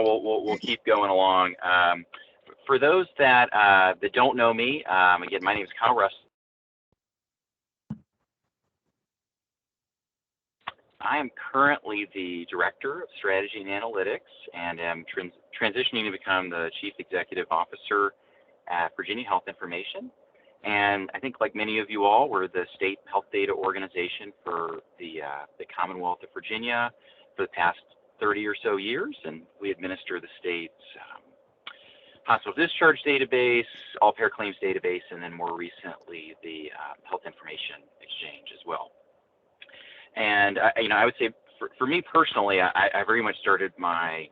we'll keep going along. For those that don't know me, again, my name is Kyle Russ. I am currently the Director of Strategy and Analytics, and am transitioning to become the Chief Executive Officer at Virginia Health Information. And I think, like many of you all, we're the state health data organization for the Commonwealth of Virginia for the past 30 or so years, and we administer the state's hospital discharge database, all payer claims database, and then more recently the health information exchange as well. And I would say for me personally, I very much started my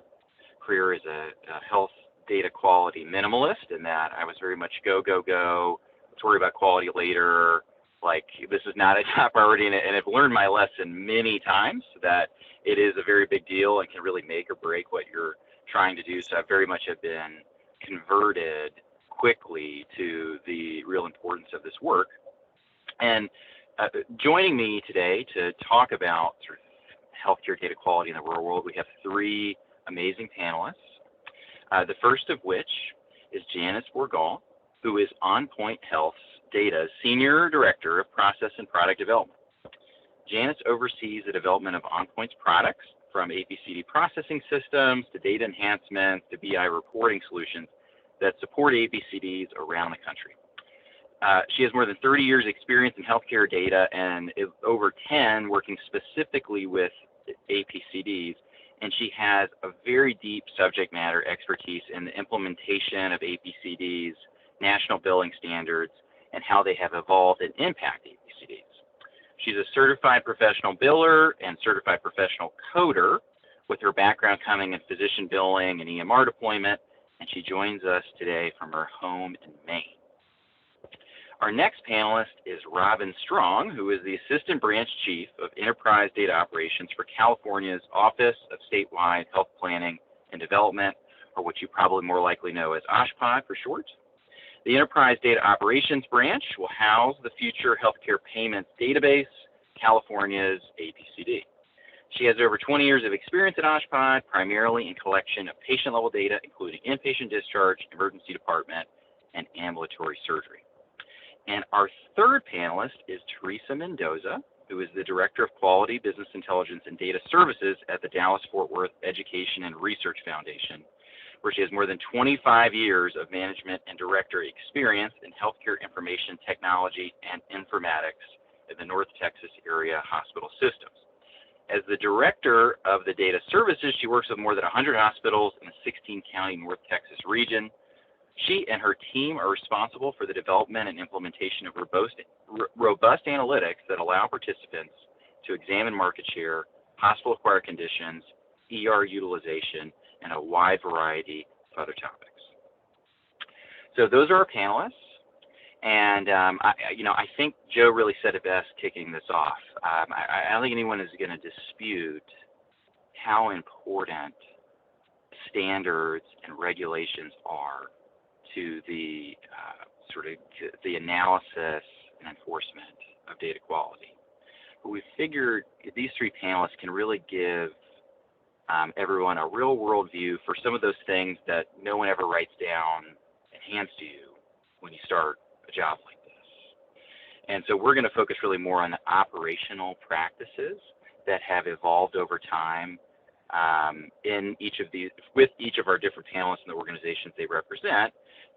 career as a health data quality minimalist, in that I was very much go, let's worry about quality later. Like, this is not a top priority, and I've learned my lesson many times that it is a very big deal and can really make or break what you're trying to do. So I very much have been converted quickly to the real importance of this work. And joining me today to talk about sort of healthcare data quality in the real world, we have three amazing panelists. The first of which is Janice Bourgault, who is On Point Health's Data Senior Director of Process and Product Development. Janice oversees the development of On Point's products, from APCD processing systems to data enhancements to BI reporting solutions that support APCDs around the country. She has more than 30 years experience in healthcare data and is over 10 working specifically with APCDs, and she has a very deep subject matter expertise in the implementation of APCDs, national billing standards, and how they have evolved and impact APCDs. She's a certified professional biller and certified professional coder, with her background coming in physician billing and EMR deployment, and she joins us today from her home in Maine. Our next panelist is Robin Strong, who is the Assistant Branch Chief of Enterprise Data Operations for California's Office of Statewide Health Planning and Development, or what you probably more likely know as OSHPD for short. The Enterprise Data Operations Branch will house the Future Healthcare Payments Database, California's APCD. She has over 20 years of experience at OSHPD, primarily in collection of patient-level data, including inpatient discharge, emergency department, and ambulatory surgery. And our third panelist is Theresa Mendoza, who is the Director of Quality, Business Intelligence, and Data Services at the Dallas-Fort Worth Education and Research Foundation, where she has more than 25 years of management and director experience in healthcare information technology and informatics in the North Texas area hospital systems. As the Director of the Data Services, she works with more than 100 hospitals in the 16-county North Texas region. She and her team are responsible for the development and implementation of robust analytics that allow participants to examine market share, hospital-acquired conditions, ER utilization, and a wide variety of other topics. So those are our panelists, and I think Joe really said it best kicking this off. I don't think anyone is going to dispute how important standards and regulations are to the the analysis and enforcement of data quality. But we figured these three panelists can really give everyone a real world view for some of those things that no one ever writes down and hands to you when you start a job like this. And so we're going to focus really more on the operational practices that have evolved over time in each of these, with each of our different panelists and the organizations they represent,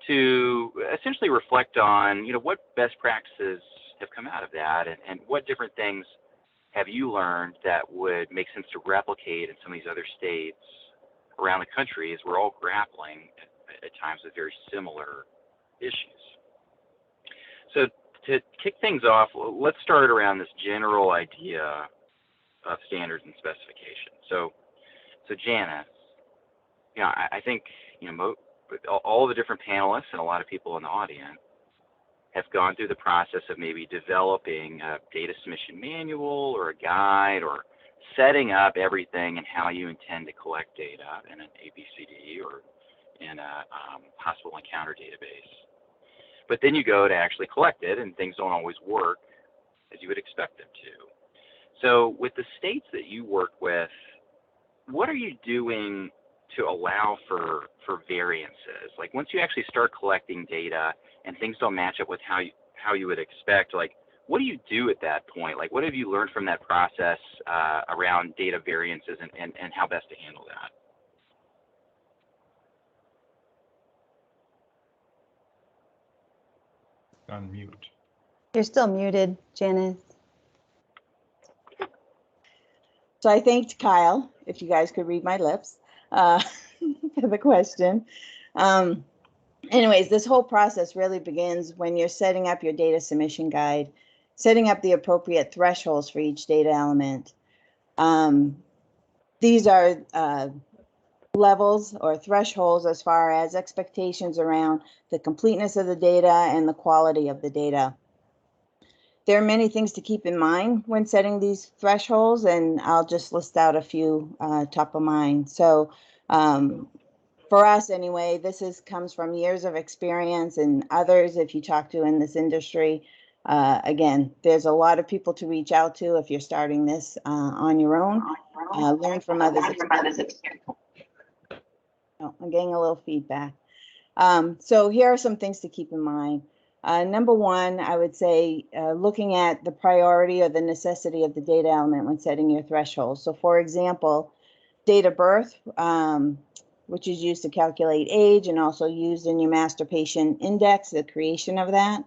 to essentially reflect on, what best practices have come out of that, and what different things have you learned that would make sense to replicate in some of these other states around the country, as we're all grappling at times with very similar issues. So to kick things off, let's start around this general idea of standards and specifications. So Janice, I think all the different panelists and a lot of people in the audience have gone through the process of maybe developing a data submission manual or a guide, or setting up everything and how you intend to collect data in an APCD or in a hospital encounter database. But then you go to actually collect it, and things don't always work as you would expect them to. So with the states that you work with, what are you doing to allow for variances? Like once you actually start collecting data and things don't match up with how you would expect, like what do you do at that point? Like what have you learned from that process around data variances and how best to handle that? Unmute. You're still muted, Janice. So I thanked Kyle, if you guys could read my lips, for the question. Anyways, this whole process really begins when you're setting up your data submission guide, setting up the appropriate thresholds for each data element. These are levels or thresholds as far as expectations around the completeness of the data and the quality of the data. There are many things to keep in mind when setting these thresholds, and I'll just list out a few top of mind. So for us anyway, this comes from years of experience, and others if you talk to in this industry. Again, there's a lot of people to reach out to if you're starting this on your own. Learn from others' experience. Oh, I'm getting a little feedback. So here are some things to keep in mind. Number one, I would say looking at the priority or the necessity of the data element when setting your threshold. So for example, date of birth, which is used to calculate age and also used in your master patient index, the creation of that.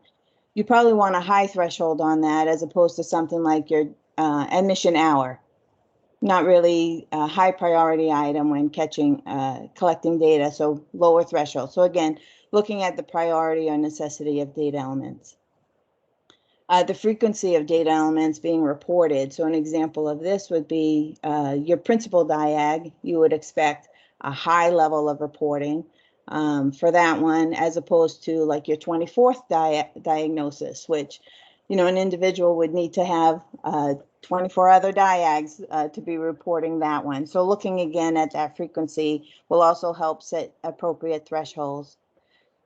You probably want a high threshold on that as opposed to something like your admission hour. Not really a high priority item when collecting data, so lower threshold. So again, looking at the priority or necessity of data elements. The frequency of data elements being reported. So an example of this would be your principal diag. You would expect a high level of reporting for that one, as opposed to like your 24th diagnosis, which, you know, an individual would need to have 24 other diags to be reporting that one. So looking again at that frequency will also help set appropriate thresholds.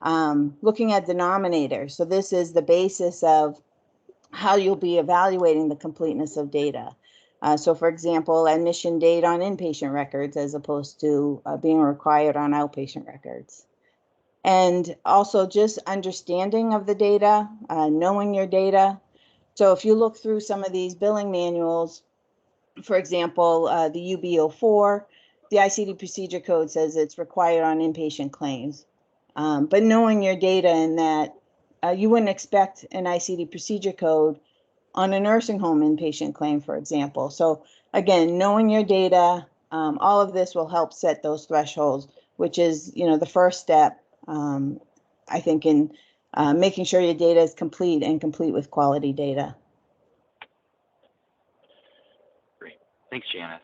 Looking at denominators. So this is the basis of how you'll be evaluating the completeness of data. So for example, admission date on inpatient records as opposed to being required on outpatient records. And also just understanding of the data, knowing your data. So if you look through some of these billing manuals, for example, the UB04, the ICD procedure code says it's required on inpatient claims. But knowing your data in that, you wouldn't expect an ICD procedure code on a nursing home inpatient claim, for example. So again, knowing your data, all of this will help set those thresholds, which is, you know, the first step, I think, in making sure your data is complete and complete with quality data. Great, thanks, Janice.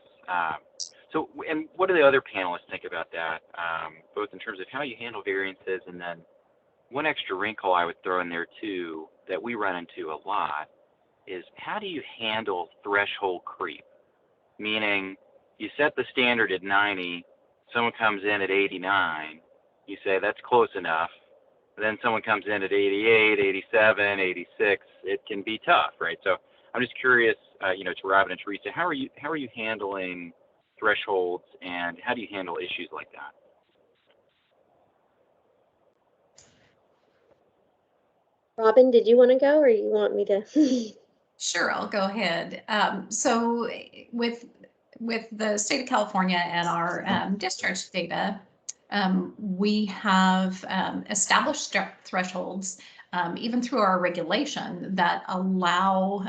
So, and what do the other panelists think about that, both in terms of how you handle variances, and then one extra wrinkle I would throw in there too that we run into a lot is how do you handle threshold creep? Meaning you set the standard at 90, someone comes in at 89, you say that's close enough, then someone comes in at 88, 87, 86, it can be tough, right? So I'm just curious, you know, to Robin and Theresa, how are you handling thresholds, and how do you handle issues like that? Robin, did you want to go or you want me to? Sure, I'll go ahead. So with the state of California and our discharge data, we have established thresholds, even through our regulation, that allow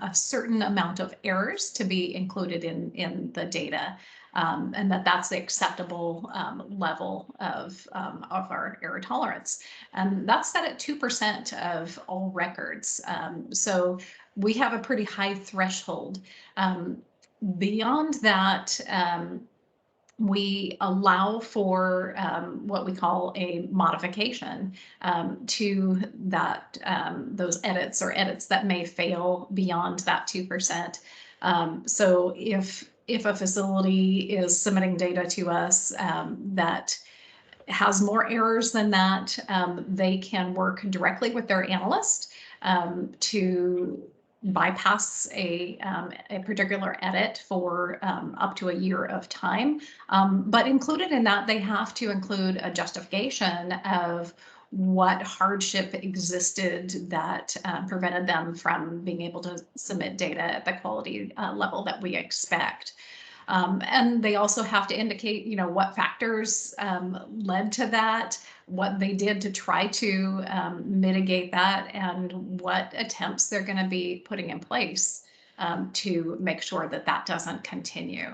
a certain amount of errors to be included in the data, and that's the acceptable level of our error tolerance. And that's set at 2% of all records. So we have a pretty high threshold. Beyond that, we allow for what we call a modification to that, those edits that may fail beyond that 2%. So if a facility is submitting data to us that has more errors than that, they can work directly with their analyst to bypass a particular edit for up to a year of time. But included in that, they have to include a justification of what hardship existed that prevented them from being able to submit data at the quality level that we expect. And they also have to indicate, what factors led to that, what they did to try to mitigate that, and what attempts they're going to be putting in place to make sure that that doesn't continue.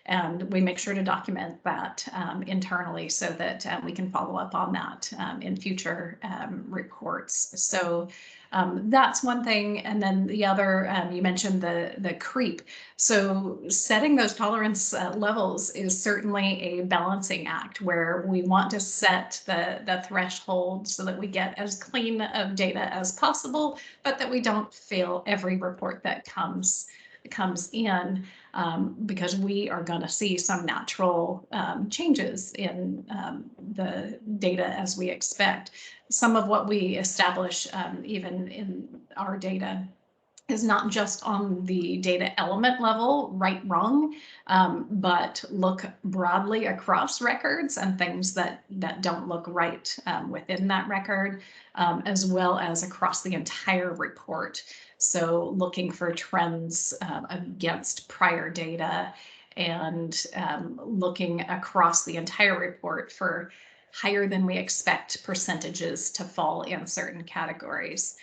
And we make sure to document that internally so that we can follow up on that in future reports. So that's one thing. And then the other, you mentioned the creep. So setting those tolerance levels is certainly a balancing act where we want to set the threshold so that we get as clean of data as possible, but that we don't fail every report that comes in, because we are going to see some natural changes in the data as we expect. Some of what we establish even in our data is not just on the data element level, right, wrong, but look broadly across records and things that don't look right within that record, as well as across the entire report. So looking for trends against prior data and looking across the entire report for higher than we expect percentages to fall in certain categories.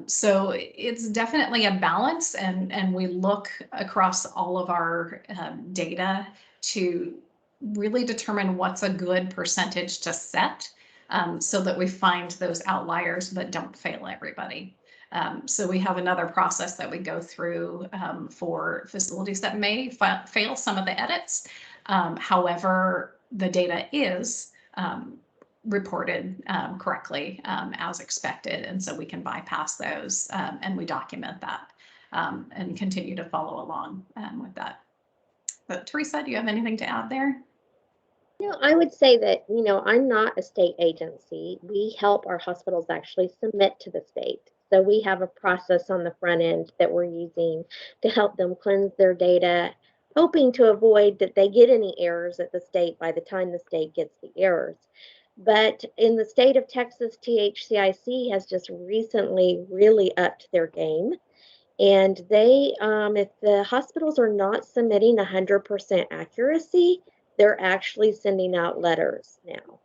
So it's definitely a balance, and we look across all of our data to really determine what's a good percentage to set, so that we find those outliers but don't fail everybody. So we have another process that we go through for facilities that may fail some of the edits. However, the data is reported correctly as expected, and so we can bypass those, and we document that and continue to follow along with that. But Theresa, do you have anything to add there? I would say that, I'm not a state agency. We help our hospitals actually submit to the state. So we have a process on the front end that we're using to help them cleanse their data, hoping to avoid that they get any errors at the state by the time the state gets the errors. But in the state of Texas, THCIC has just recently really upped their game. And they, if the hospitals are not submitting 100% accuracy, they're actually sending out letters now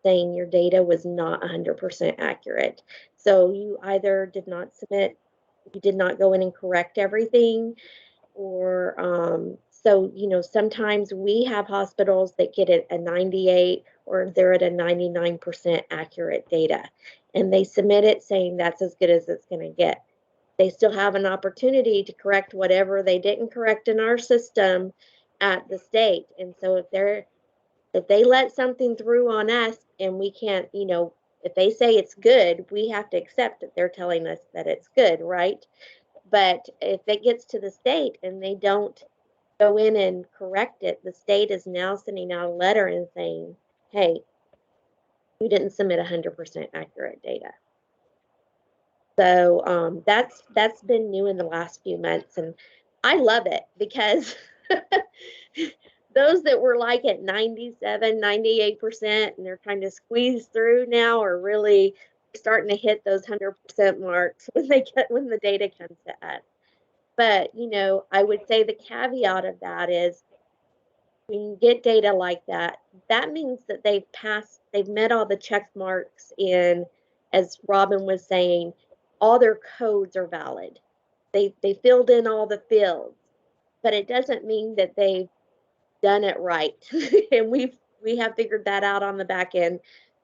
saying your data was not 100% accurate. So you either did not submit, you did not go in and correct everything, or so, sometimes we have hospitals that get it a 98 or they're at a 99% accurate data, and they submit it saying that's as good as it's going to get. They still have an opportunity to correct whatever they didn't correct in our system at the state. And so if they let something through on us and we can't, if they say it's good, we have to accept that they're telling us that it's good, right? But if it gets to the state and they don't go in and correct it, the state is now sending out a letter and saying, hey, you didn't submit 100% accurate data. So that's been new in the last few months, and I love it because those that were like at 97, 98%, and they're trying to squeeze through now are really starting to hit those 100% marks when the data comes to us. But, I would say the caveat of that is when you get data like that, that means that they've met all the check marks in, as Robin was saying, all their codes are valid. They filled in all the fields, but it doesn't mean that they've done it right. And we have figured that out on the back end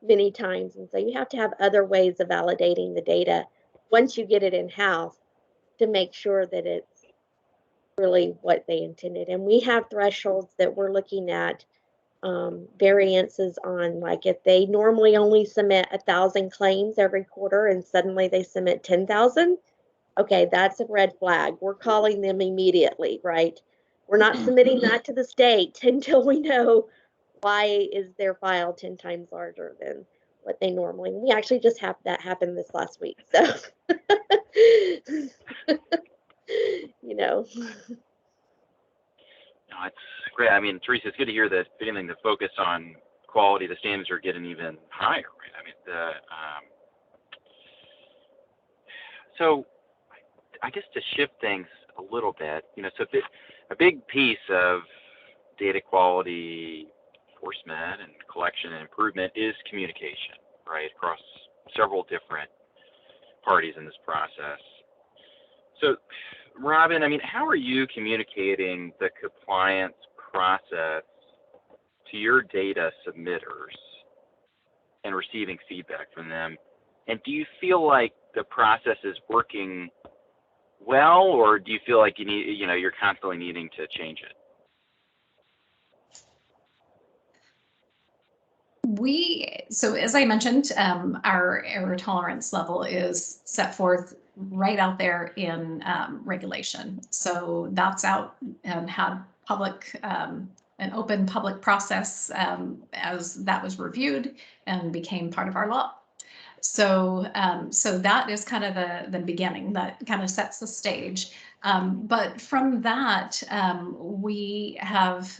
many times. And so you have to have other ways of validating the data once you get it in-house to make sure that it's really what they intended. And we have thresholds that we're looking at, variances on, like if they normally only submit 1,000 claims every quarter and suddenly they submit 10,000, okay, that's a red flag. We're calling them immediately, right? We're not submitting that to the state until we know why is their file 10 times larger than what they normally. We actually just have that happen this last week. So You know. No, it's great. I mean, Theresa, it's good to hear that beginning to focus on quality. The standards are getting even higher, right? I mean, so I guess to shift things a little bit, so a big piece of data quality enforcement and collection and improvement is communication, right, across several different parties in this process. So, Robin, I mean, how are you communicating the compliance process to your data submitters and receiving feedback from them? And do you feel like the process is working well, or do you feel like you're constantly needing to change it? So as I mentioned, our error tolerance level is set forth right out there in regulation. So that's out and had an open public process as that was reviewed and became part of our law. So that is kind of the beginning that kind of sets the stage. But from that, we have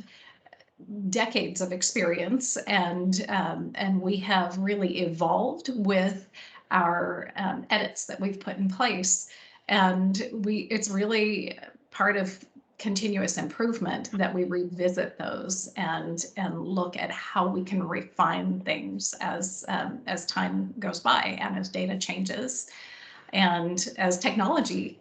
decades of experience, and we have really evolved with our edits that we've put in place, and it's really part of continuous improvement that we revisit those and look at how we can refine things as time goes by and as data changes and as technology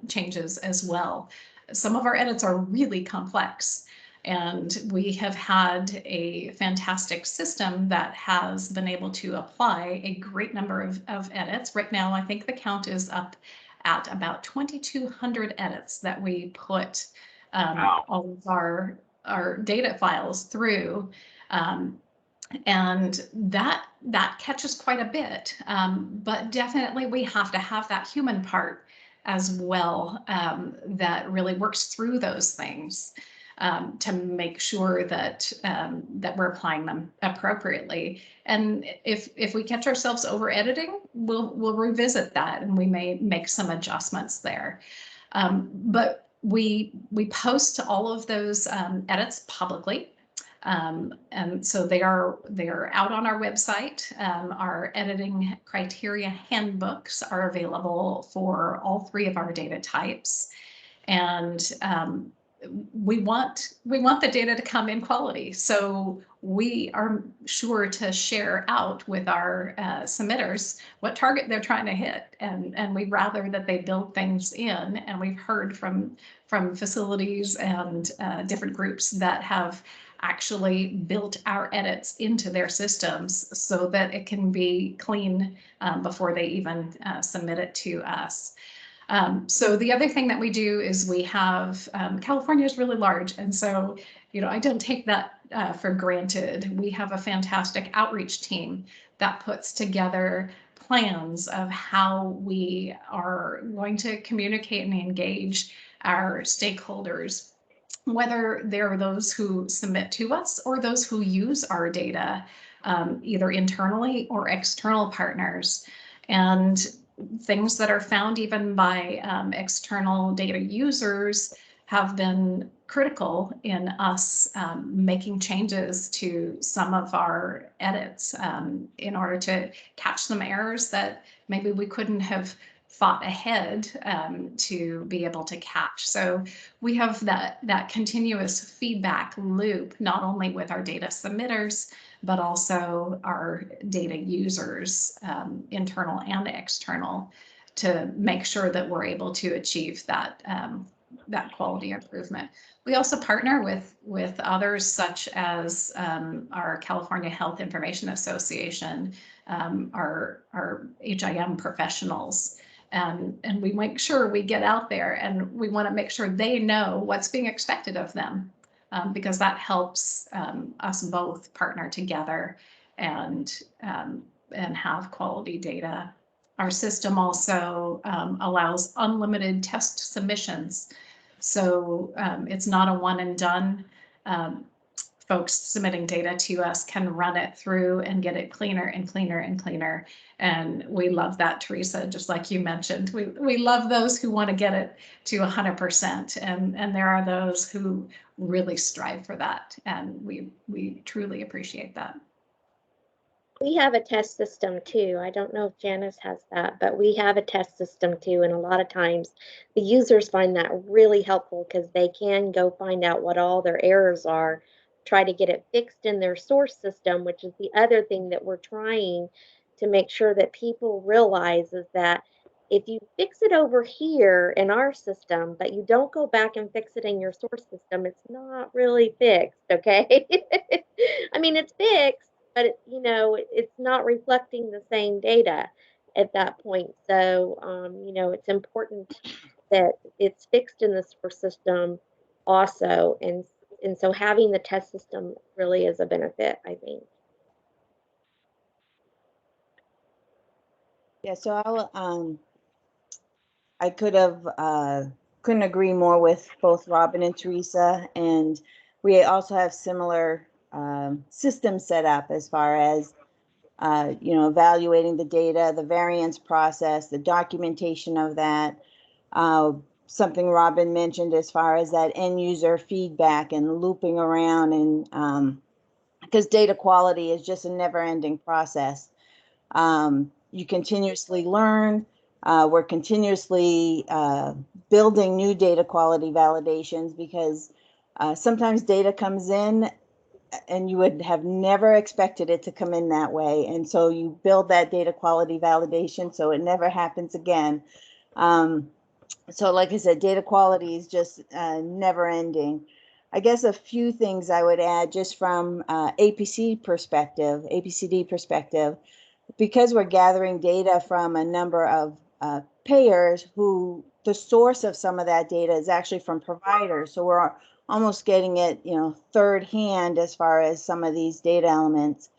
changes as well. Some of our edits are really complex, and we have had a fantastic system that has been able to apply a great number of edits. Right now, I think the count is up at about 2,200 edits that we put all of our data files through. And that catches quite a bit, but definitely we have to have that human part as well that really works through those things to make sure that we're applying them appropriately. And if we catch ourselves over editing, we'll revisit that, and we may make some adjustments there. But we post all of those edits publicly. And so they are out on our website. Our editing criteria handbooks are available for all 3 of our data types. And we want the data to come in quality. So we are sure to share out with our submitters what target they're trying to hit. And we'd rather that they build things in. And we've heard from facilities and different groups that have actually built our edits into their systems so that it can be clean before they even submit it to us. So the other thing that we do is we have, California is really large. And so, I don't take that for granted. We have a fantastic outreach team that puts together plans of how we are going to communicate and engage our stakeholders, whether they're those who submit to us or those who use our data, either internally or external partners. And things that are found even by external data users have been critical in us making changes to some of our edits in order to catch some errors that maybe we couldn't have thought ahead to be able to catch. So we have that continuous feedback loop, not only with our data submitters, but also our data users, internal and external, to make sure that we're able to achieve that quality improvement. We also partner with others, such as our California Health Information Association, our HIM professionals. And we make sure we get out there, and we want to make sure they know what's being expected of them, because that helps us both partner together and have quality data. Our system also allows unlimited test submissions. So it's not a one and done folks submitting data to us can run it through and get it cleaner and cleaner and cleaner. And we love that, Theresa, just like you mentioned. We love those who want to get it to 100%. And there are those who really strive for that. And we truly appreciate that. We have a test system too. I don't know if Janice has that, but we have a test system too. And a lot of times the users find that really helpful because they can go find out what all their errors are, try to get it fixed in their source system, which is the other thing that we're trying to make sure that people realize is that if you fix it over here in our system, but you don't go back and fix it in your source system, it's not really fixed, okay? I mean, it's fixed, but you know, it's not reflecting the same data at that point. So, you know, it's important that it's fixed in the source system also. And so having the test system really is a benefit, I think. Yeah, so I couldn't agree more with both Robin and Theresa, and we also have similar systems set up as far as you know, evaluating the data, the variance process, the documentation of that. Something Robin mentioned as far as that end user feedback and looping around, and because data quality is just a never ending process. You continuously learn. We're continuously building new data quality validations because sometimes data comes in and you would have never expected it to come in that way. And so you build that data quality validation so it never happens again. So like I said, data quality is just never ending. I guess a few things I would add just from APCD perspective, because we're gathering data from a number of payers who the source of some of that data is actually from providers. So we're almost getting it, you know, third hand as far as some of these data elements.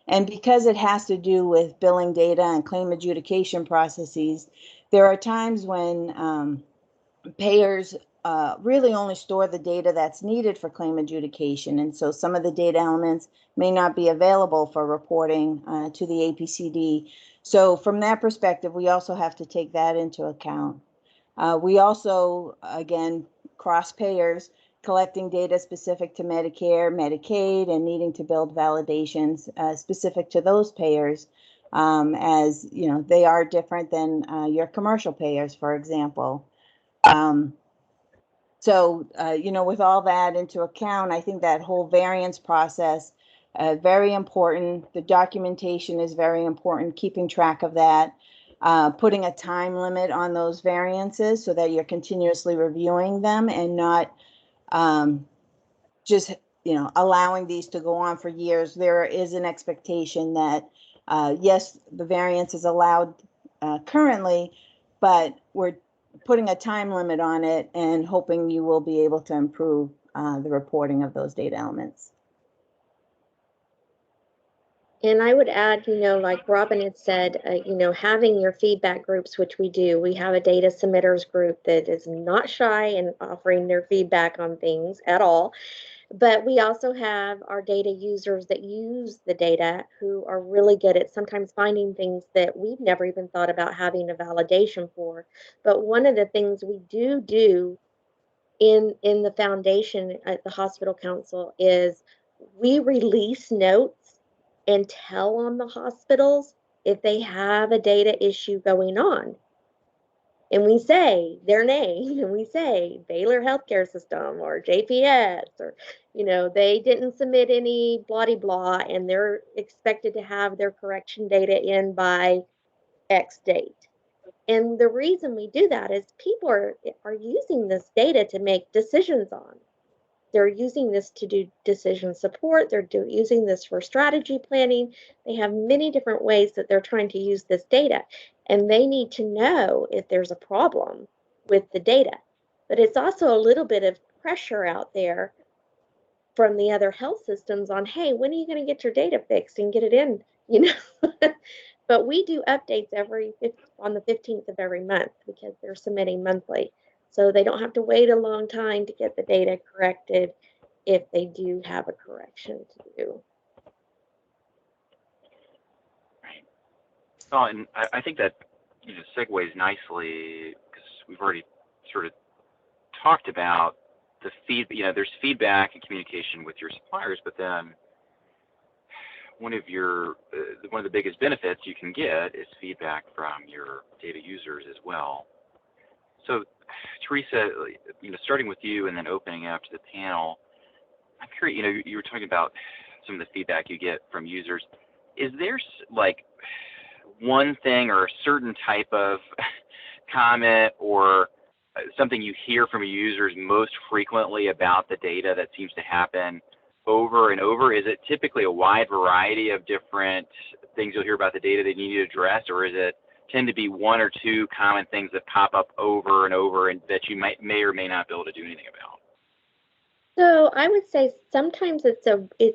And because it has to do with billing data and claim adjudication processes, there are times when payers really only store the data that's needed for claim adjudication. And so some of the data elements may not be available for reporting to the APCD. So from that perspective, we also have to take that into account. We also, again, cross payers, collecting data specific to Medicare, Medicaid, and needing to build validations specific to those payers, as you know, they are different than your commercial payers, for example. So, you know, with all that into account, I think that whole variance process, very important. The documentation is very important, keeping track of that, putting a time limit on those variances so that you're continuously reviewing them and not just, you know, allowing these to go on for years. There is an expectation that, yes, the variance is allowed currently, but we're putting a time limit on it and hoping you will be able to improve the reporting of those data elements. And I would add, you know, like Robin had said, you know, having your feedback groups, which we do. We have a data submitters group that is not shy in offering their feedback on things at all. But we also have our data users that use the data who are really good at sometimes finding things that we've never even thought about having a validation for. But one of the things we do in the foundation at the hospital council is we release notes and tell on the hospitals if they have a data issue going on. And we say their name, and we say Baylor Healthcare System or JPS, or, you know, they didn't submit any blah, blah, and they're expected to have their correction data in by X date. And the reason we do that is people are using this data to make decisions on. They're using this to do decision support. They're using this for strategy planning. They have many different ways that they're trying to use this data. And they need to know if there's a problem with the data. But it's also a little bit of pressure out there from the other health systems on, hey, when are you going to get your data fixed and get it in? You know, but we do updates on the 15th of every month because they're submitting monthly. So they don't have to wait a long time to get the data corrected. if they do have a correction to do. Right. Well, and I think that segues nicely, because we've already sort of talked about the there's feedback and communication with your suppliers, but then one of the biggest benefits you can get is feedback from your data users as well. So, Theresa, starting with you and then opening up to the panel, I'm curious. You were talking about some of the feedback you get from users. Is there like one thing or a certain type of comment or something you hear from users most frequently about the data that seems to happen over and over? Is it typically a wide variety of different things you'll hear about the data that you need to address, or is it tend to be one or two common things that pop up over and over and that you may or may not be able to do anything about? So I would say sometimes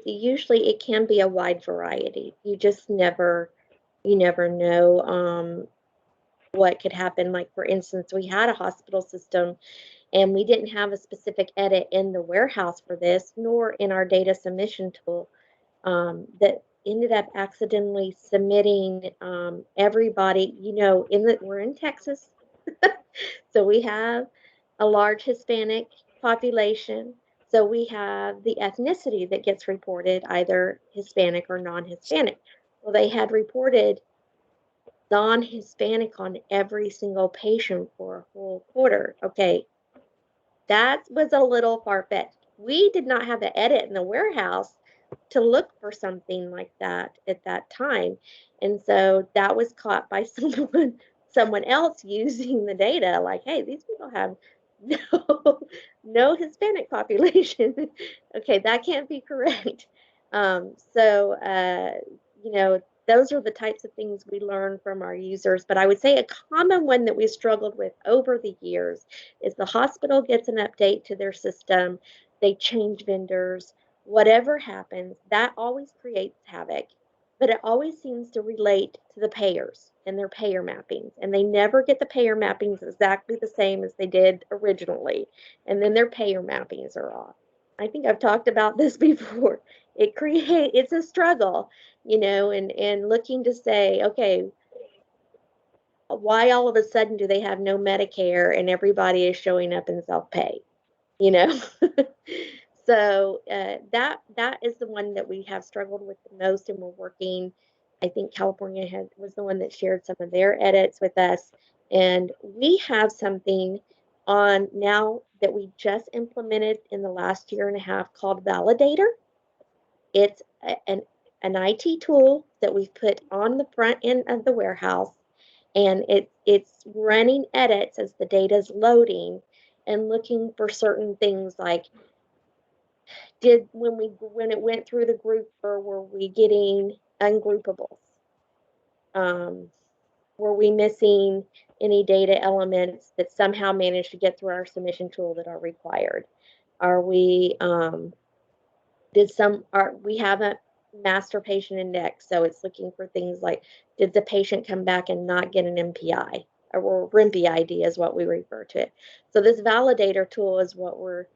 usually it can be a wide variety. You just never know what could happen. Like, for instance, we had a hospital system and we didn't have a specific edit in the warehouse for this, nor in our data submission tool, that ended up accidentally submitting everybody, we're in Texas, so we have a large Hispanic population. So we have the ethnicity that gets reported, either Hispanic or non-Hispanic. Well, they had reported non-Hispanic on every single patient for a whole quarter. Okay, that was a little far-fetched. We did not have the edit in the warehouse to look for something like that at that time. And so that was caught by someone else using the data, like, hey, these people have no Hispanic population. Okay, that can't be correct. Those are the types of things we learn from our users. But I would say a common one that we struggled with over the years is the hospital gets an update to their system, they change vendors, whatever happens, that always creates havoc. But it always seems to relate to the payers and their payer mappings. And they never get the payer mappings exactly the same as they did originally. And then their payer mappings are off. I think I've talked about this before. It's a struggle, and looking to say, okay, why all of a sudden do they have no Medicare and everybody is showing up in self-pay, So that is the one that we have struggled with the most, and we're working. I think California was the one that shared some of their edits with us, and we have something on now that we just implemented in the last year and a half called Validator. It's an IT tool that we've put on the front end of the warehouse, and it's running edits as the data is loading and looking for certain things like, when it went through the grouper, were we getting ungroupables? Were we missing any data elements that somehow managed to get through our submission tool that are required? Are we we have a master patient index, so it's looking for things like, did the patient come back and not get an MPI, or RIMPI ID is what we refer to it. So this validator tool is what we're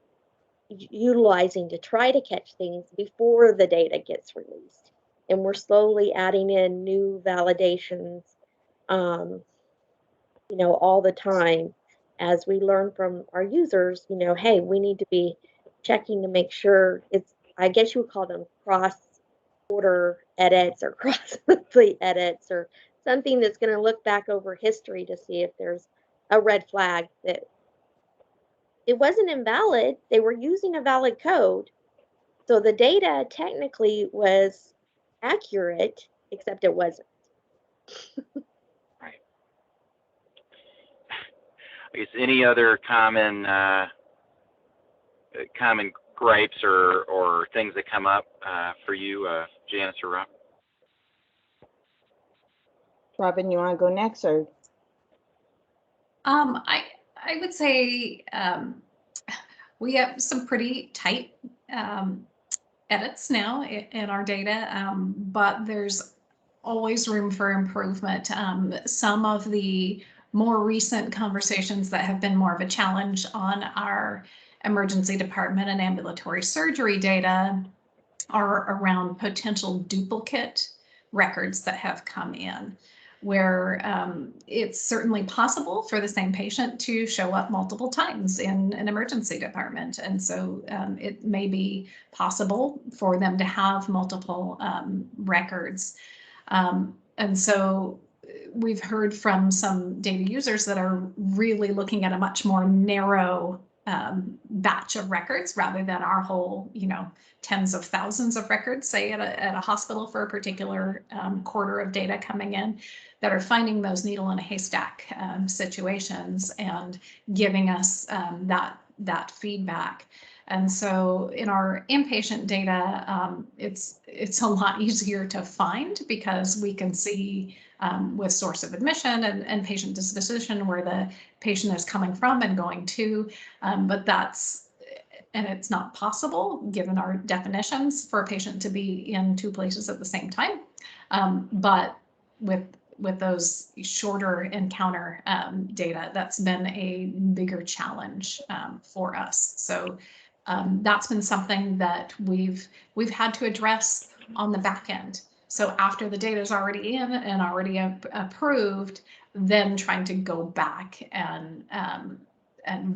utilizing to try to catch things before the data gets released. And we're slowly adding in new validations, all the time as we learn from our users, hey, we need to be checking to make sure I guess you would call them cross-border edits or cross-monthly edits, or something that's going to look back over history to see if there's a red flag that it wasn't invalid. They were using a valid code. So the data technically was accurate, except it wasn't. Right. I guess any other common gripes or things that come up for you, Janice or Rob? Robin, you want to go next, or? I would say we have some pretty tight edits now in our data, but there's always room for improvement. Some of the more recent conversations that have been more of a challenge on our emergency department and ambulatory surgery data are around potential duplicate records that have come in, where it's certainly possible for the same patient to show up multiple times in an emergency department. And so it may be possible for them to have multiple records. And so we've heard from some data users that are really looking at a much more narrow batch of records rather than our whole, tens of thousands of records, say at a hospital for a particular quarter of data coming in, that are finding those needle in a haystack situations and giving us that feedback. And so in our inpatient data, it's a lot easier to find because we can see with source of admission and patient disposition where the patient is coming from and going to, and it's not possible given our definitions for a patient to be in two places at the same time. But with those shorter encounter data, that's been a bigger challenge for us. So that's been something that we've had to address on the back end. So after the data is already in and already approved, then trying to go back and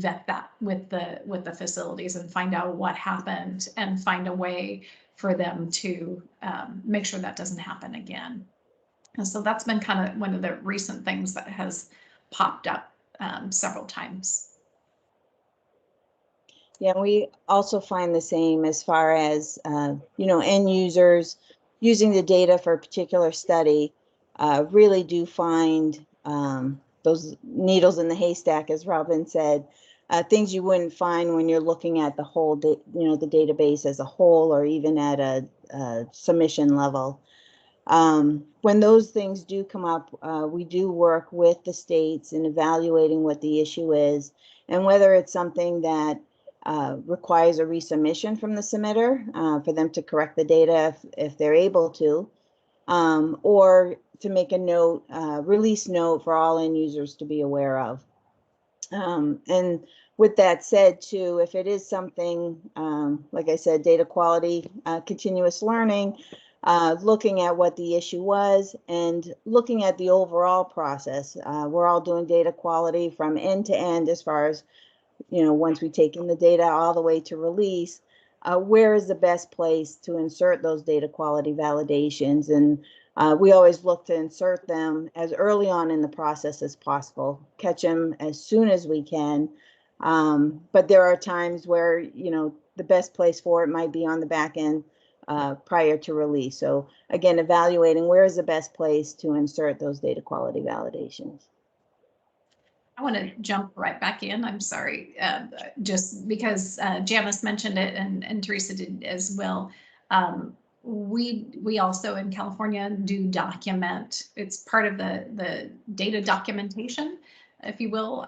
vet that with the facilities and find out what happened and find a way for them to make sure that doesn't happen again. And so that's been kind of one of the recent things that has popped up several times. Yeah, we also find the same as far as, end users using the data for a particular study really do find those needles in the haystack, as Robin said, things you wouldn't find when you're looking at the whole, the database as a whole or even at a submission level. When those things do come up, we do work with the states in evaluating what the issue is and whether it's something that requires a resubmission from the submitter for them to correct the data if they're able to, or to make a note, release note for all end users to be aware of. And with that said, too, if it is something, like I said, data quality, continuous learning, looking at what the issue was and looking at the overall process. We're all doing data quality from end to end as far as, once we take in the data all the way to release, where is the best place to insert those data quality validations? And we always look to insert them as early on in the process as possible, catch them as soon as we can. But there are times where, the best place for it might be on the back end prior to release. So again, evaluating where is the best place to insert those data quality validations. I want to jump right back in. I'm sorry, just because Janice mentioned it and Theresa did as well. We also in California do document. It's part of the data documentation, if you will.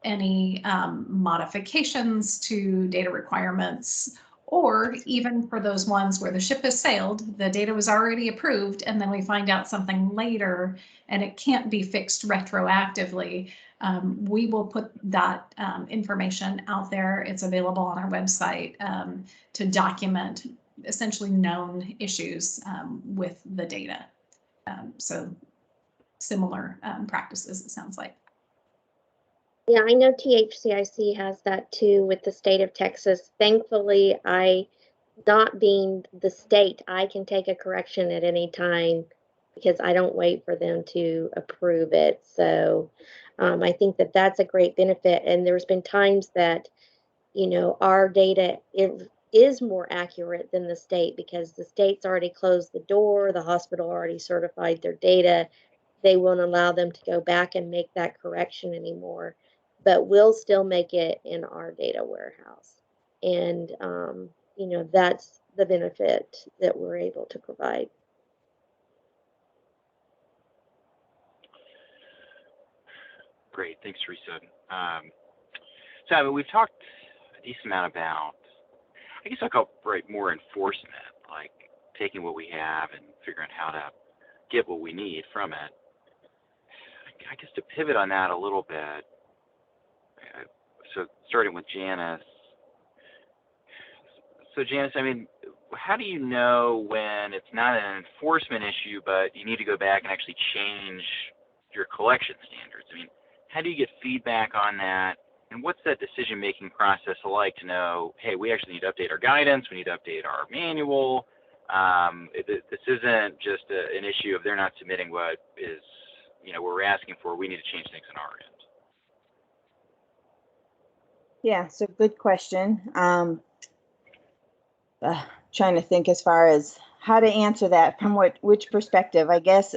Any modifications to data requirements, or even for those ones where the ship has sailed, the data was already approved, and then we find out something later and it can't be fixed retroactively. We will put that information out there. It's available on our website to document essentially known issues with the data. So similar practices, it sounds like. Yeah, I know THCIC has that too with the state of Texas. Thankfully, not being the state, I can take a correction at any time because I don't wait for them to approve it. So I think that that's a great benefit. And there's been times that, our data is more accurate than the state because the state's already closed the door, the hospital already certified their data. They won't allow them to go back and make that correction anymore, but we'll still make it in our data warehouse. And, that's the benefit that we're able to provide. Great, thanks, Theresa. So we've talked a decent amount about, I guess I'll call it more enforcement, like taking what we have and figuring out how to get what we need from it. I guess to pivot on that a little bit, so starting with Janice, So Janice, I mean, how do you know when it's not an enforcement issue, but you need to go back and actually change your collection standards? I mean, how do you get feedback on that? And what's that decision-making process like to know, hey, we actually need to update our guidance, we need to update our manual. This isn't just an issue of they're not submitting what is, what we're asking for. We need to change things on our end. Yeah, so good question. Trying to think as far as how to answer that from which perspective. I guess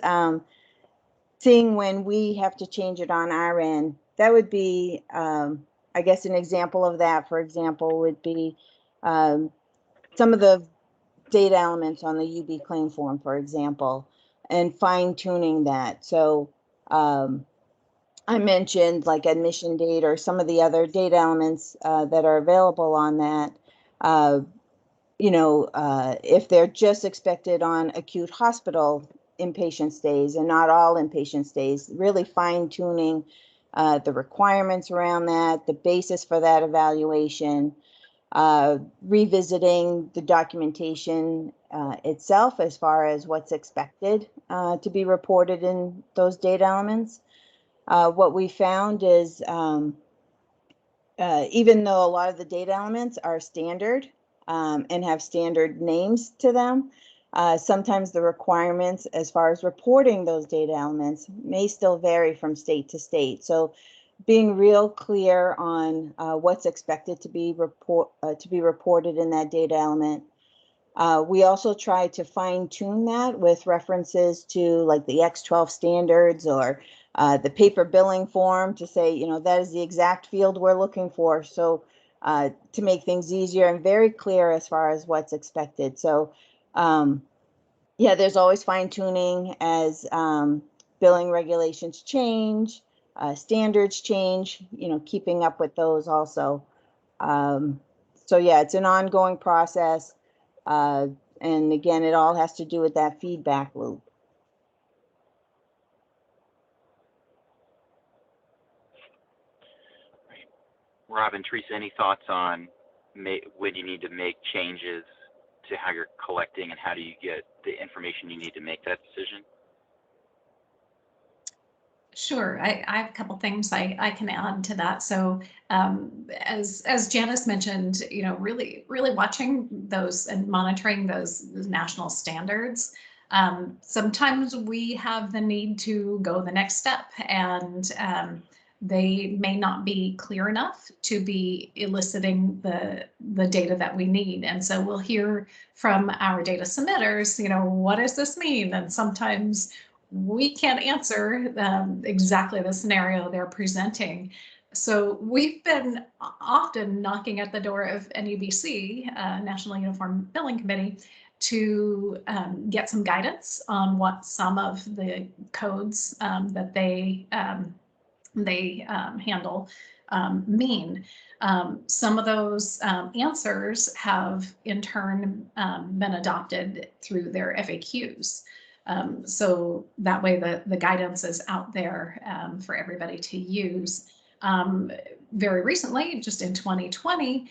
seeing when we have to change it on our end, that would be, I guess, an example of that, for example, would be some of the data elements on the UB claim form, for example, and fine tuning that. So I mentioned like admission date or some of the other data elements that are available on that. If they're just expected on acute hospital inpatient stays and not all inpatient stays, really fine tuning the requirements around that, the basis for that evaluation, revisiting the documentation itself as far as what's expected to be reported in those data elements. What we found is even though a lot of the data elements are standard and have standard names to them, sometimes the requirements as far as reporting those data elements may still vary from state to state. So being real clear on what's expected to be reported in that data element. We also try to fine tune that with references to like the X12 standards or the paper billing form to say, that is the exact field we're looking for. So to make things easier and very clear as far as what's expected. So yeah, there's always fine tuning as billing regulations change, standards change, keeping up with those also. So yeah, it's an ongoing process. And again, it all has to do with that feedback loop. Rob and Theresa, any thoughts on when you need to make changes to how you're collecting and how do you get the information you need to make that decision? Sure, I have a couple things I can add to that. So as Janice mentioned, really watching those and monitoring those national standards. Sometimes we have the need to go the next step, and they may not be clear enough to be eliciting the data that we need. And so we'll hear from our data submitters, what does this mean? And sometimes we can't answer exactly the scenario they're presenting. So we've been often knocking at the door of NUBC, National Uniform Billing Committee, to get some guidance on what some of the codes that they handle mean. Some of those answers have in turn been adopted through their FAQs. So that way the guidance is out there for everybody to use. Very recently, just in 2020,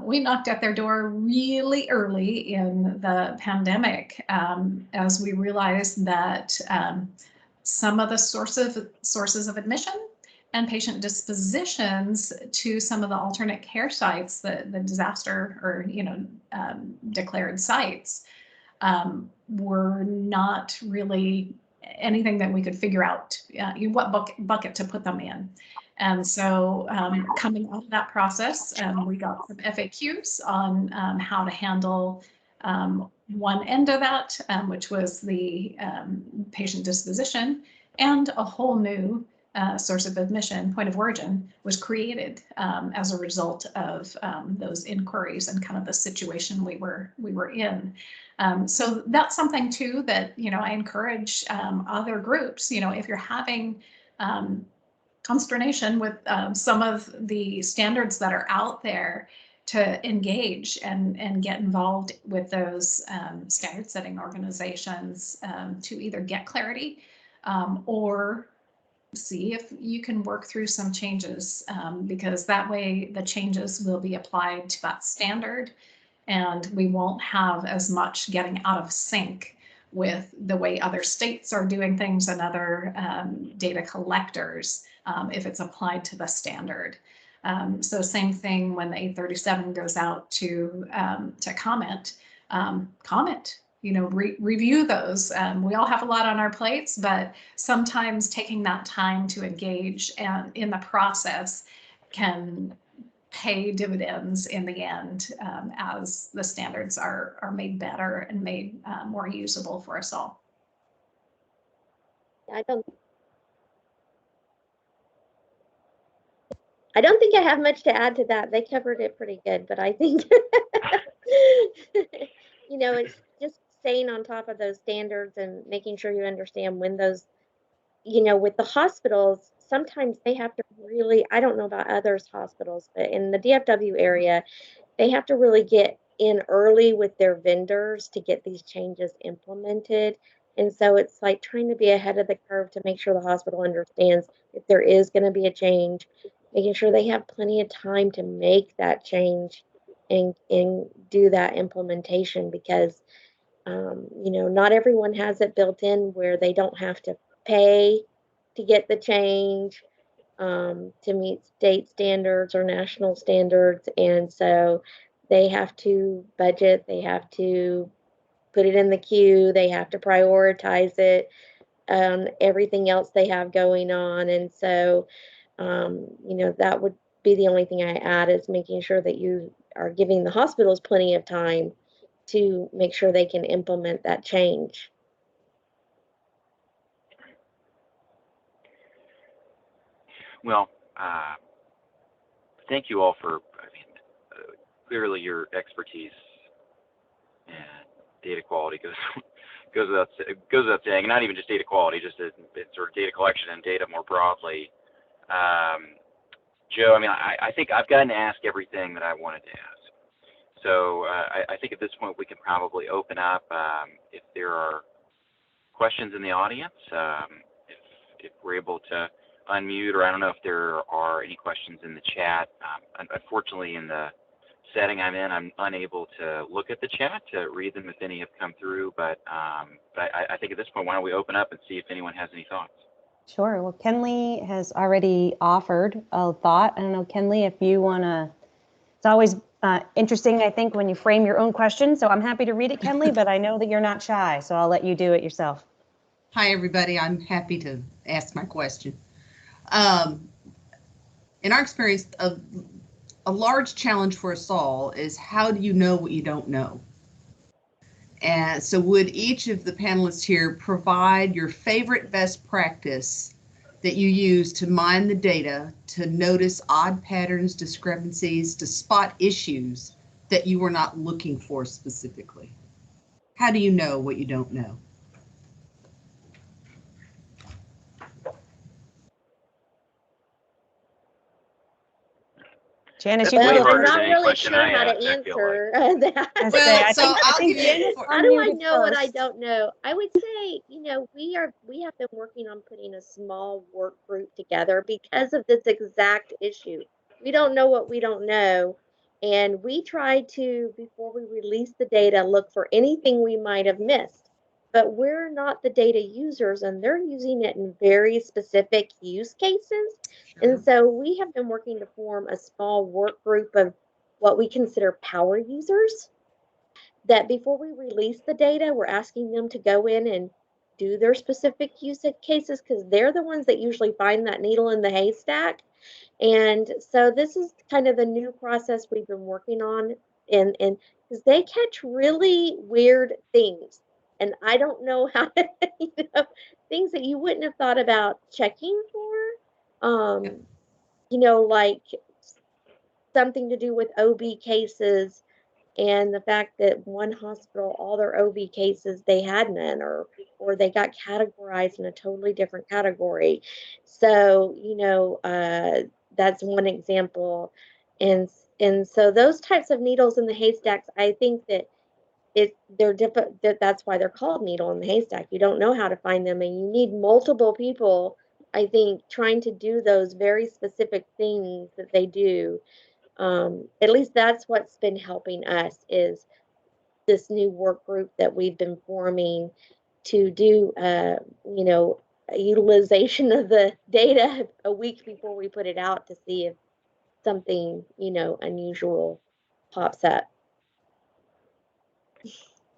we knocked at their door really early in the pandemic as we realized that some of the sources of admission and patient dispositions to some of the alternate care sites, the disaster or declared sites, were not really anything that we could figure out what bucket to put them in. And so coming out of that process, we got some FAQs on how to handle one end of that, which was the patient disposition, and a whole new source of admission, point of origin, was created as a result of those inquiries and kind of the situation we were in. So that's something too that I encourage other groups. If you're having consternation with some of the standards that are out there, to engage and get involved with those standard setting organizations to either get clarity or see if you can work through some changes, because that way the changes will be applied to that standard and we won't have as much getting out of sync with the way other states are doing things and other data collectors if it's applied to the standard. So same thing when the 837 goes out to comment, review those. We all have a lot on our plates, but sometimes taking that time to engage and in the process can pay dividends in the end as the standards are made better and made more usable for us all. I don't think I have much to add to that. They covered it pretty good, but I think, it's just staying on top of those standards and making sure you understand when those, with the hospitals, sometimes they have to really, I don't know about others hospitals, but in the DFW area, they have to really get in early with their vendors to get these changes implemented. And so it's like trying to be ahead of the curve to make sure the hospital understands if there is going to be a change, making sure they have plenty of time to make that change and do that implementation, because not everyone has it built in where they don't have to pay to get the change to meet state standards or national standards. And so they have to budget, they have to put it in the queue, they have to prioritize it, everything else they have going on. And so, that would be the only thing I add, is making sure that you are giving the hospitals plenty of time to make sure they can implement that change. Well, thank you all for, clearly your expertise and data quality goes without saying, not even just data quality, just sort of data collection and data more broadly. Joe, I think I've gotten to ask everything that I wanted to ask. So I think at this point we can probably open up if there are questions in the audience, if we're able to unmute, or I don't know if there are any questions in the chat. Unfortunately, in the setting I'm in, I'm unable to look at the chat to read them if any have come through, but I think at this point, why don't we open up and see if anyone has any thoughts? Sure. Well, Kenley has already offered a thought. I don't know, Kenley, if you want to, it's always interesting, I think, when you frame your own question. So I'm happy to read it, Kenley, but I know that you're not shy, so I'll let you do it yourself. Hi, everybody. I'm happy to ask my question. In our experience, a large challenge for us all is, how do you know what you don't know? And so would each of the panelists here provide your favorite best practice that you use to mine the data, to notice odd patterns, discrepancies, to spot issues that you were not looking for specifically? How do you know what you don't know? Janice, That's way Well, I'm harder not than any really question sure I how asked, to I feel answer like. that. I think give you Janice for- How do I unmuted know what I first. don't know? I would say, we have been working on putting a small work group together because of this exact issue. We don't know what we don't know. And we try to, before we release the data, look for anything we might have missed. But we're not the data users, and they're using it in very specific use cases. And so we have been working to form a small work group of what we consider power users, that before we release the data, we're asking them to go in and do their specific use cases, because they're the ones that usually find that needle in the haystack. And so this is kind of the new process we've been working on, and because they catch really weird things. And I don't know how to, things that you wouldn't have thought about checking for, like something to do with OB cases, and the fact that one hospital, all their OB cases, they had none, or they got categorized in a totally different category. So, that's one example. And so those types of needles in the haystacks, I think that that's why they're called needle in the haystack. You don't know how to find them, and you need multiple people, I think, trying to do those very specific things that they do. At least that's what's been helping us, is this new work group that we've been forming to do, you know, a utilization of the data a week before we put it out to see if something, you know, unusual pops up.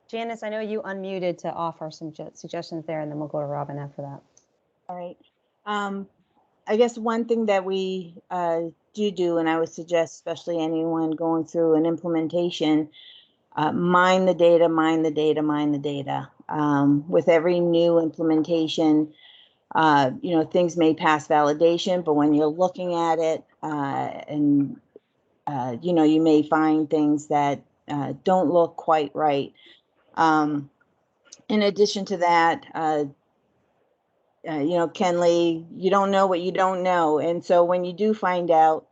Janice, I know you unmuted to offer some suggestions there, and then we'll go to Robin after that. All right. I guess one thing that we do, and I would suggest especially anyone going through an implementation, mine the data, mine the data, mine the data. With every new implementation, you know, things may pass validation, but when you're looking at it, and you know, you may find things that don't look quite right. In addition to that, you know, Kenley, you don't know what you don't know. And so when you do find out,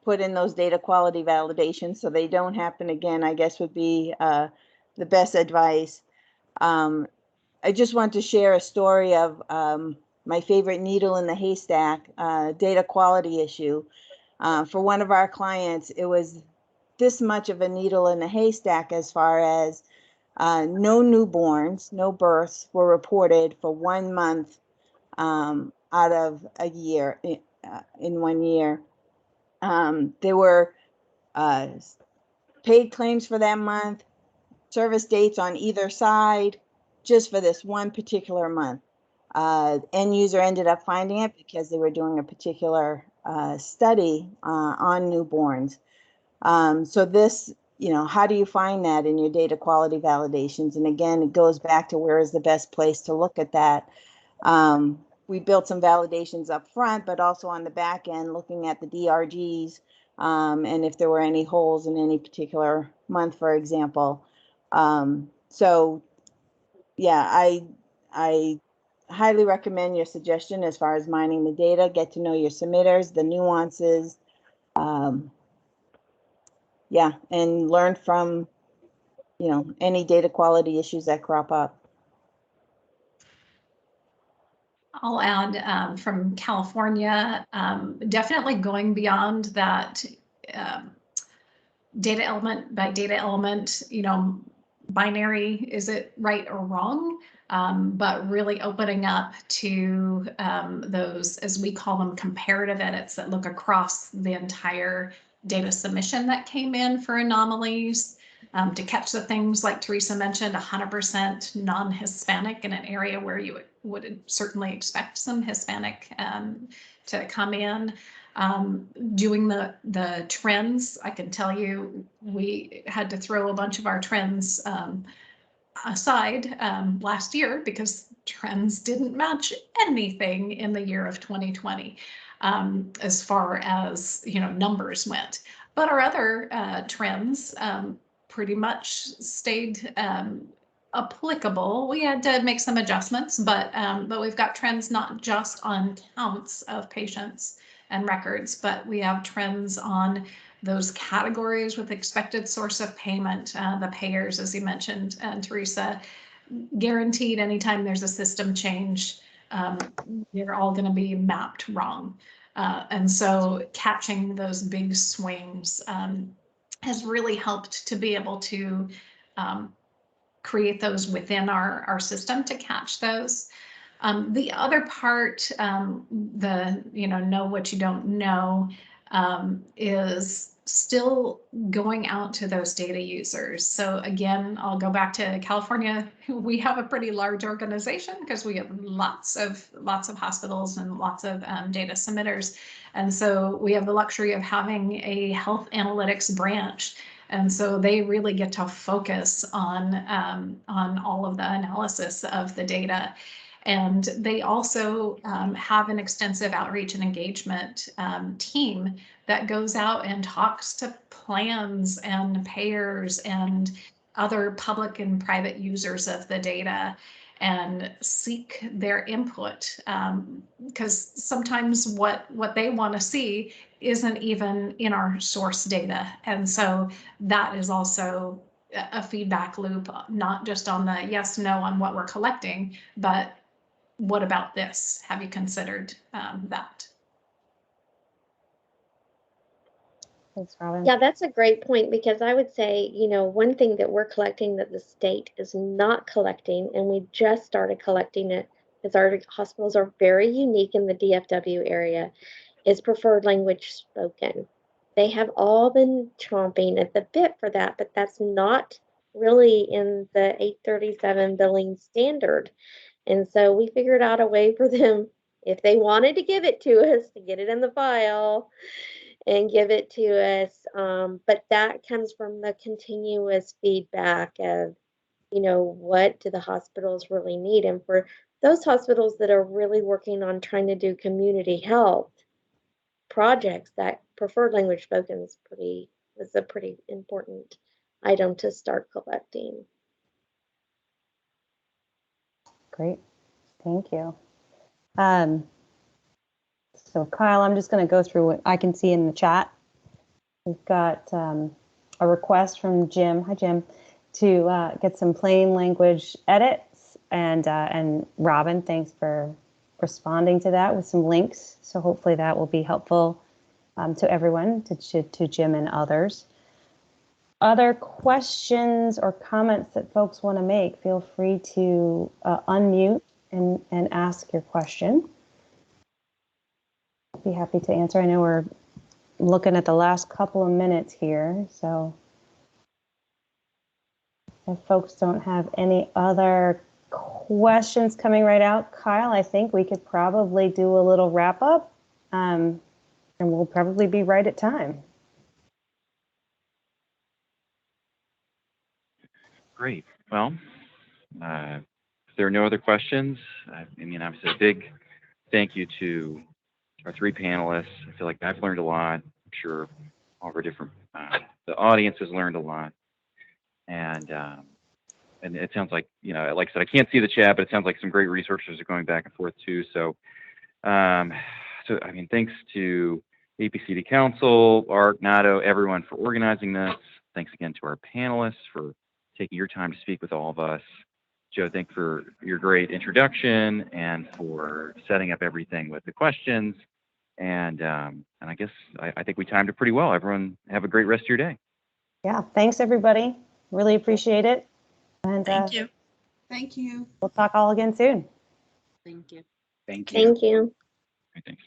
put in those data quality validations so they don't happen again, I guess would be the best advice. I just want to share a story of my favorite needle in the haystack data quality issue. For one of our clients, it was this much of a needle in the haystack as far as no newborns, no births were reported for 1 month out of a year, in 1 year. There were paid claims for that month, service dates on either side, just for this one particular month. End user ended up finding it because they were doing a particular study on newborns. So this, you know, how do you find that in your data quality validations? And again, it goes back to where is the best place to look at that. We built some validations up front, but also on the back end, looking at the DRGs and if there were any holes in any particular month, for example. So yeah, I highly recommend your suggestion as far as mining the data, get to know your submitters, the nuances. Yeah, and learn from, you know, any data quality issues that crop up. I'll add from California, definitely going beyond that data element by data element, you know, binary, is it right or wrong? But really opening up to those, as we call them, comparative edits that look across the entire data submission that came in for anomalies, to catch the things like Theresa mentioned, 100% non-Hispanic in an area where you would certainly expect some Hispanic to come in. Doing the trends, I can tell you, we had to throw a bunch of our trends aside last year because trends didn't match anything in the year of 2020 as far as, you know, numbers went. But our other trends pretty much stayed applicable. We had to make some adjustments, but we've got trends not just on counts of patients and records, but we have trends on those categories with expected source of payment, the payers, as you mentioned, and Theresa, guaranteed anytime there's a system change, they're all going to be mapped wrong. And so catching those big swings has really helped to be able to create those within our system to catch those. The other part, the, you know what you don't know, is still going out to those data users. So again, I'll go back to California. We have a pretty large organization because we have lots of hospitals and lots of data submitters. And so we have the luxury of having a health analytics branch. And so they really get to focus on all of the analysis of the data. And they also have an extensive outreach and engagement team that goes out and talks to plans and payers and other public and private users of the data and seek their input, because sometimes what they want to see isn't even in our source data. And so that is also a feedback loop, not just on the yes, no on what we're collecting, but what about this? Have you considered that? Thanks, Robin. Yeah, that's a great point, because I would say, one thing that we're collecting that the state is not collecting, and we just started collecting it because our hospitals are very unique in the DFW area, is preferred language spoken. They have all been chomping at the bit for that, but that's not really in the 837 billing standard. And so we figured out a way for them, if they wanted to give it to us, to get it in the file and give it to us. But that comes from the continuous feedback of, what do the hospitals really need? And for those hospitals that are really working on trying to do community health projects, that preferred language spoken is a pretty important item to start collecting. Great. Thank you. So Kyle, I'm just going to go through what I can see in the chat. We've got a request from Jim. Hi, Jim. To get some plain language edits, and Robin, thanks for responding to that with some links. So hopefully that will be helpful to everyone, to Jim and others. Other questions or comments that folks want to make, feel free to unmute and ask your question. I'd be happy to answer. I know we're looking at the last couple of minutes here, so if folks don't have any other questions coming right out, Kyle, I think we could probably do a little wrap up, and we'll probably be right at time. Great. Well, if there are no other questions, obviously a big thank you to our three panelists. I feel like I've learned a lot. I'm sure all of our different, the audience has learned a lot. And it sounds like, like I said, I can't see the chat, but it sounds like some great resources are going back and forth too. So, thanks to APCD Council, AHRQ, NATO, everyone for organizing this. Thanks again to our panelists for taking your time to speak with all of us. Joe, thanks for your great introduction and for setting up everything with the questions. And I guess I think we timed it pretty well. Everyone have a great rest of your day. Yeah, thanks everybody. Really appreciate it. And Thank you. Thank you. We'll talk all again soon. Thank you. Thank you. Thank you. Thanks.